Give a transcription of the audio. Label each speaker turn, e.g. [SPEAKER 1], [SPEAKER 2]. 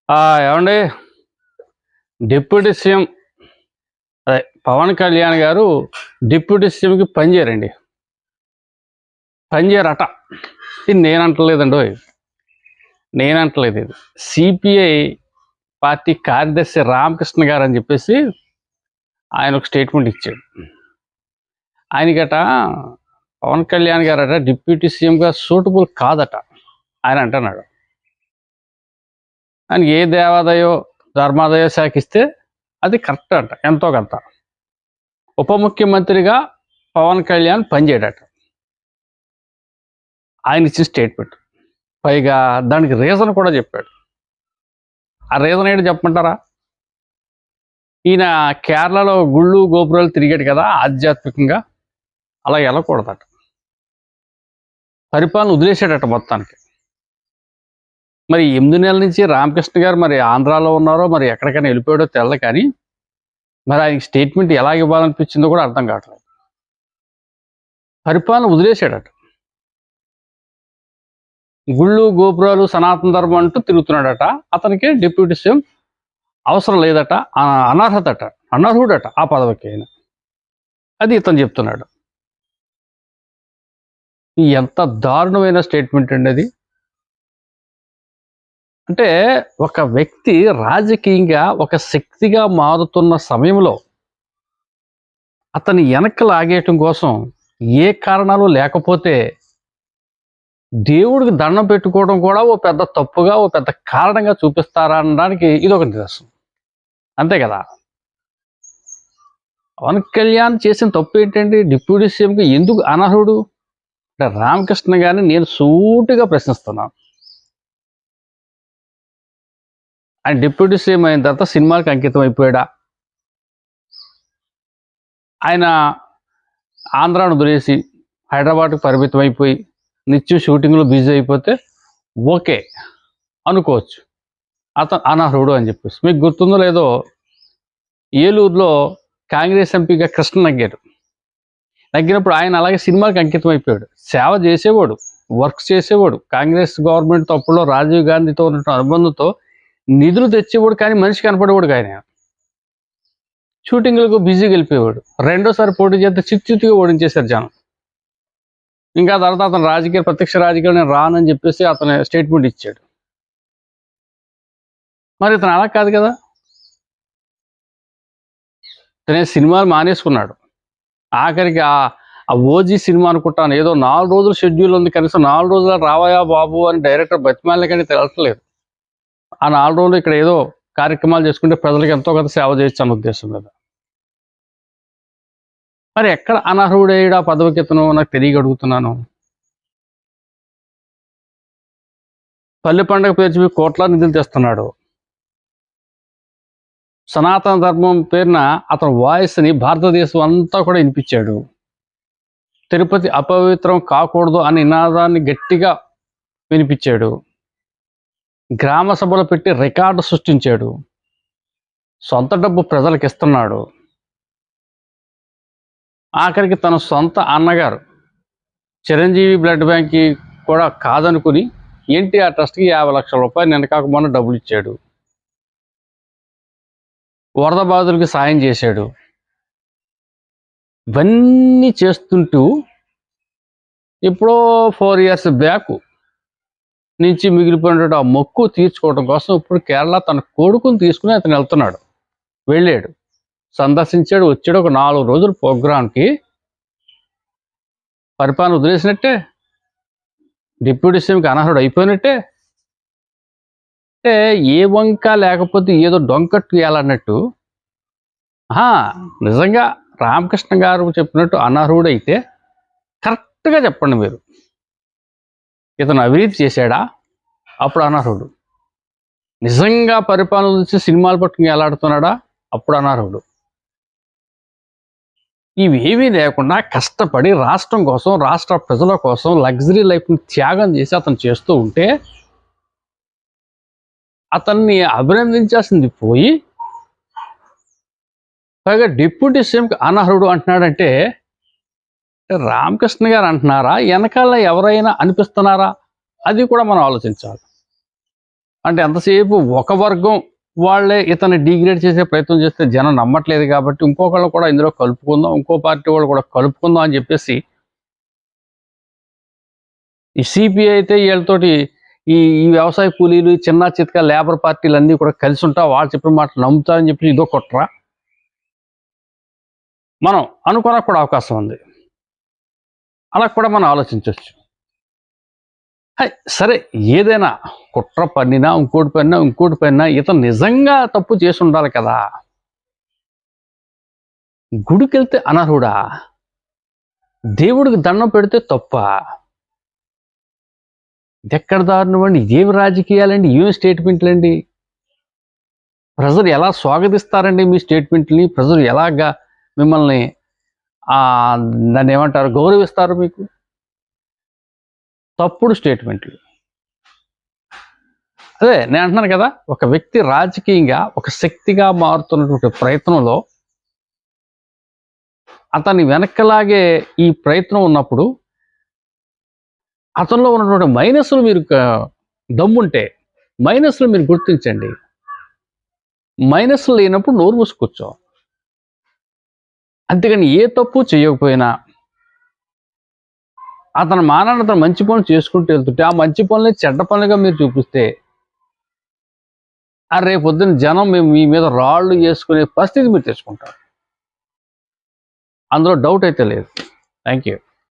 [SPEAKER 1] ఏమండి, deputy CM అదే పవన్ కళ్యాణ్ గారు డిప్యూటీ సీఎంకి పనిచేయరండి. పనిచేయరట. ఇది నేనంటలేదండి, నేనంటలేదు. ఇది సిపిఐ పార్టీ కార్యదర్శి రామకృష్ణ గారు అని చెప్పేసి ఆయన ఒక స్టేట్మెంట్ ఇచ్చాడు. ఆయనకట పవన్ కళ్యాణ్ గారట డిప్యూటీ సీఎంగా సూటబుల్ కాదట ఆయన అంటున్నాడు. ఆయన ఏ దేవాదాయో ధర్మాదాయ శాఖ ఇస్తే అది కరెక్ట్ అంట, ఎంతో కొంత. ఉప ముఖ్యమంత్రిగా పవన్ కళ్యాణ్ పనిచేయడట, ఆయన ఇచ్చిన స్టేట్మెంట్. పైగా దానికి రీజన్ కూడా చెప్పాడు. ఆ రీజన్ ఏంటి చెప్పమంటారా? ఈయన కేరళలో గుళ్ళు గోపురాలు తిరిగాడు కదా ఆధ్యాత్మికంగా, అలా వెళ్ళకూడదట. పరిపాలన వదిలేశాడట మొత్తానికి. మరి 8 నెలల నుంచి రామకృష్ణ గారు మరి ఆంధ్రాలో ఉన్నారో మరి ఎక్కడికైనా వెళ్ళిపోయాడో తెల్ల, కానీ మరి ఆయనకి స్టేట్మెంట్ ఎలా ఇవ్వాలనిపించిందో కూడా అర్థం కావట్లేదు. పరిపాలన వదిలేశాడట. గుళ్ళు గోపురాలు సనాతన ధర్మం అంటూ తిరుగుతున్నాడట. అతనికి డిప్యూటీ సీఎం అవసరం లేదట, అనర్హతట, అనర్హుడట ఆ పదవికి ఆయన. అది ఇతను చెప్తున్నాడు. ఎంత దారుణమైన స్టేట్మెంట్ అండి అది. అంటే ఒక వ్యక్తి రాజకీయంగా ఒక శక్తిగా మారుతున్న సమయంలో అతని వెనక్కి లాగేయటం కోసం ఏ కారణాలు లేకపోతే దేవుడికి దండం పెట్టుకోవడం కూడా ఓ పెద్ద తప్పుగా, ఓ పెద్ద కారణంగా చూపిస్తారా అనడానికి ఇది ఒక నిదర్శనం. అంతే కదా. పవన్ కళ్యాణ్ చేసిన తప్పు ఏంటండి? డిప్యూటీ సీఎంకి ఎందుకు అనర్హుడు? అంటే రామకృష్ణ గారిని నేను సూటిగా ప్రశ్నిస్తున్నాను. ఆయన డిప్యూటీ సీఎం అయిన తర్వాత సినిమాలకు అంకితం అయిపోయాడా? ఆయన ఆంధ్రాను వదిలేసి హైదరాబాద్కి పరిమితం అయిపోయి నిత్యం షూటింగ్లో బిజీ అయిపోతే ఓకే అనుకోవచ్చు, అతను అనర్హుడు అని చెప్పేసి. మీకు గుర్తుందో లేదో, ఏలూరులో కాంగ్రెస్ ఎంపీగా కృష్ణ నగ్గినప్పుడు ఆయన అలాగే సినిమాకి అంకితం అయిపోయాడు. సేవ చేసేవాడు, వర్క్ చేసేవాడు. కాంగ్రెస్ గవర్నమెంట్ తప్పులో రాజీవ్ గాంధీతో ఉన్న అనుబంధంతో నిధులు తెచ్చేవాడు, కానీ మనిషి కనపడేవాడు. ఆయన షూటింగ్లకు బిజీగా వెళ్ళిపోయేవాడు. రెండోసారి పోటీ చేస్తే చిచ్చుగా ఓడించేశారు జనం. ఇంకా తర్వాత అతను ప్రత్యక్ష రాజకీయాలు నేను రానని చెప్పేసి అతను స్టేట్మెంట్ ఇచ్చాడు. మరి ఇతను అలా కాదు కదా. ఇతనే సినిమాలు మానేసుకున్నాడు. ఆఖరికి ఆ ఓజీ సినిమా అనుకుంటాను, ఏదో 4 రోజులు షెడ్యూల్ ఉంది, కనీసం 4 రోజులు రావాయా బాబు అని డైరెక్టర్ బతిమాలే కానీ తెలట్లేదు. ఆ 4 రోజులు ఇక్కడ ఏదో కార్యక్రమాలు చేసుకుంటే ప్రజలకు ఎంతో కొంత సేవ చేయొచ్చు అన్న ఉద్దేశం మీద. మరి ఎక్కడ అనర్హుడేయుడు ఆ పదవికి ఇతను నాకు తెలియగడుగుతున్నాను. పల్లె పండుగ పేర్చి కోట్లాది నిధులు తెస్తున్నాడు. సనాతన ధర్మం పేరున అతని వాయిస్ని భారతదేశం అంతా కూడా వినిపించాడు. తిరుపతి అపవిత్రం కాకూడదు అనే నినాదాన్ని గట్టిగా వినిపించాడు. గ్రామ సభలు పెట్టి రికార్డు సృష్టించాడు. సొంత డబ్బు ప్రజలకు ఇస్తున్నాడు. ఆఖరికి తన సొంత అన్నగారు చిరంజీవి బ్లడ్ బ్యాంక్కి కూడా కాదనుకుని ఎన్టీఆర్ ట్రస్ట్కి 50 లక్షల రూపాయలు నిన్నకాకమొన్న డబ్బులు ఇచ్చాడు. వరద బాధితులకి సాయం చేశాడు. ఇవన్నీ చేస్తుంటూ ఎప్పుడో 4 years బ్యాక్ నుంచి మిగిలిపోయినటువంటి ఆ మొక్కు తీర్చుకోవడం కోసం ఇప్పుడు కేరళ తన కొడుకుని తీసుకుని అతను వెళ్తున్నాడు. వెళ్ళాడు, సందర్శించాడు, వచ్చాడు. ఒక 4 రోజుల ప్రోగ్రాంకి పరిపాలన వదిలేసినట్టే, డిప్యూటీ సీఎంకి అనర్హుడు అయిపోయినట్టే. అంటే ఏ వంక లేకపోతే ఏదో డొంకట్టు వేయాలన్నట్టు. నిజంగా రామకృష్ణ గారు చెప్పినట్టు అనర్హుడు అయితే కరెక్ట్గా చెప్పండి మీరు. ఇతను అవినీతి చేశాడా? అప్పుడు అనర్హుడు. నిజంగా పరిపాలన నుంచి సినిమాలు పట్టుకుని ఎలాడుతున్నాడా? అప్పుడు అనర్హుడు. ఇవేమీ లేకుండా కష్టపడి రాష్ట్రం కోసం, రాష్ట్ర ప్రజల కోసం లగ్జరీ లైఫ్ని త్యాగం చేసి అతను చేస్తూ ఉంటే అతన్ని అభినందించాల్సింది పోయి పైగా డిప్యూటీ సీఎంకి అనర్హుడు అంటున్నాడంటే రామకృష్ణ గారు అంటున్నారా, వెనకాల ఎవరైనా అనిపిస్తున్నారా? అది కూడా మనం ఆలోచించాలి. అంటే ఎంతసేపు ఒక వర్గం వాళ్ళే ఇతన్ని డిగ్రేడ్ చేసే ప్రయత్నం చేస్తే జనం నమ్మట్లేదు కాబట్టి ఇంకొకళ్ళు కూడా ఇందులో కలుపుకుందాం, ఇంకో పార్టీ వాళ్ళు కూడా కలుపుకుందాం అని చెప్పేసి ఈ సిపిఐ అయితే వీళ్ళతోటి ఈ వ్యవసాయ కూలీలు, చిన్న చితక లేబర్ పార్టీలు అన్నీ కూడా కలిసి ఉంటా, వాళ్ళు చెప్పిన మాటలు నమ్ముతారని చెప్పి ఇదో కుట్ర మనం అనుకోవడానికి కూడా అవకాశం ఉంది. అలా కూడా మనం ఆలోచించవచ్చు. సరే, ఏదైనా కుట్ర పన్నినా, ఇంకోటి పన్నినా ఇతను నిజంగా తప్పు చేసి ఉండాలి కదా. గుడికెళ్తే అనర్హుడా? దేవుడికి దండం పెడితే తప్ప? ఎక్కడ దారుణం అండి? ఇదేమి రాజకీయాలండి? ఏమి స్టేట్మెంట్లండి? ప్రజలు ఎలా స్వాగతిస్తారండి మీ స్టేట్మెంట్ని? ప్రజలు ఎలాగా మిమ్మల్ని దాన్ని ఏమంటారు, గౌరవిస్తారు? మీకు తప్పుడు స్టేట్మెంట్లు. అదే నేను అంటున్నాను కదా, ఒక వ్యక్తి రాజకీయంగా ఒక శక్తిగా మారుతున్నటువంటి ప్రయత్నంలో అతన్ని వెనక్కలాగే ఈ ప్రయత్నం ఉన్నప్పుడు అతనిలో ఉన్నటువంటి మైనస్లు మీరు దమ్ముంటే మైనస్లు మీరు గుర్తించండి. మైనస్లు లేనప్పుడు నోరు మూసుకొచ్చో. అంతేగాని ఏ తప్పు చేయకపోయినా అతను మానాన్ని అతను మంచి పనులు చేసుకుంటూ వెళ్తుంటే ఆ మంచి పనులని చెడ్డ పనులుగా మీరు చూపిస్తే రేపొద్దున జనం మేము మీ మీద రాళ్ళు వేసుకునే పరిస్థితి మీరు తెచ్చుకుంటారు. అందులో డౌట్ అయితే లేదు. Thank you.